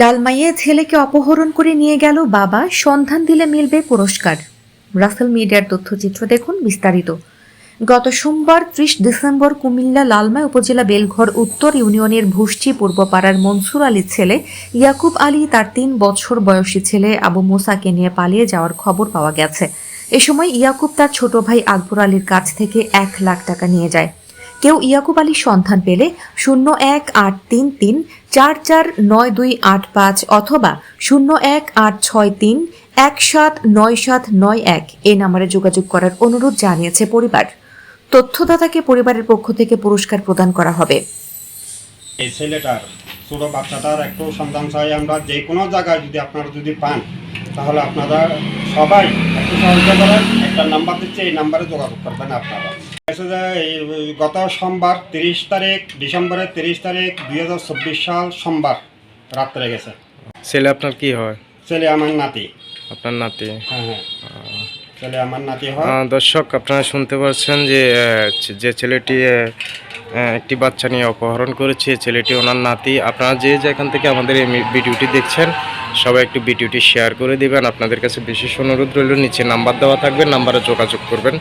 লালমাইয়ে ছেলেকে অপহরণ করে নিয়ে গেল বাবা, সন্ধান দিলে মিলবে পুরস্কার। রাসেল মিডিয়ার তথ্যচিত্র দেখুন বিস্তারিত। গত সোমবার ৩০ ডিসেম্বর কুমিল্লা লালমাই উপজেলা বেলঘর উত্তর ইউনিয়নের ভুষ্টি পূর্বপাড়ার মনসুর আলীর ছেলে ইয়াকুব আলী তার ৩ বছর বয়সী ছেলে আবু মুসাকে নিয়ে পালিয়ে যাওয়ার খবর পাওয়া গেছে। এ সময় ইয়াকুব তার ছোট ভাই আকবর আলীর কাছ থেকে ১ লাখ টাকা নিয়ে যায়। কেউ ইয়াকুব আলীর সন্ধান পেলে 01833449285 অথবা 01863179791 এই নম্বরে যোগাযোগ করার অনুরোধ জানিয়েছে পরিবার। তথ্যদাতাকে পরিবারের পক্ষ থেকে পুরস্কার প্রদান করা হবে। এই ছেলেটার ছোট বাচ্চাটার একটু সন্ধান চাই আমরা। যে কোনো জায়গায় যদি আপনারা যদি পান তাহলে আপনারা সবাই একটু সহযোগিতা করেন। একটা নাম্বার দিচ্ছে, এই নাম্বারে যোগাযোগ করবেন আপনারা। গত সোমবার ৩০ তারিখ ডিসেম্বরের ৩০ তারিখ 2024 সাল সোমবার রাত্রে গেছে। ছেলে আপনার কি হয়? ছেলে আমার নাতি। আপনার নাতি? হ্যাঁ হ্যাঁ, ছেলে আমার নাতি হয়। দর্শক, আপনারা শুনতে পাচ্ছেন যে ছেলেটি একটি বাচ্চা নিয়ে অপহরণ করেছে, ছেলেটি ওনার নাতি। আপনারা যে যেখান থেকে আমাদের এই ভিডিওটি দেখছেন সবাই একটু ভিডিওটি শেয়ার করে দিবেন। আপনাদের কাছে বিশেষ অনুরোধ রইল, নিচে নাম্বার দেওয়া থাকবে, নাম্বারে যোগাযোগ করবেন।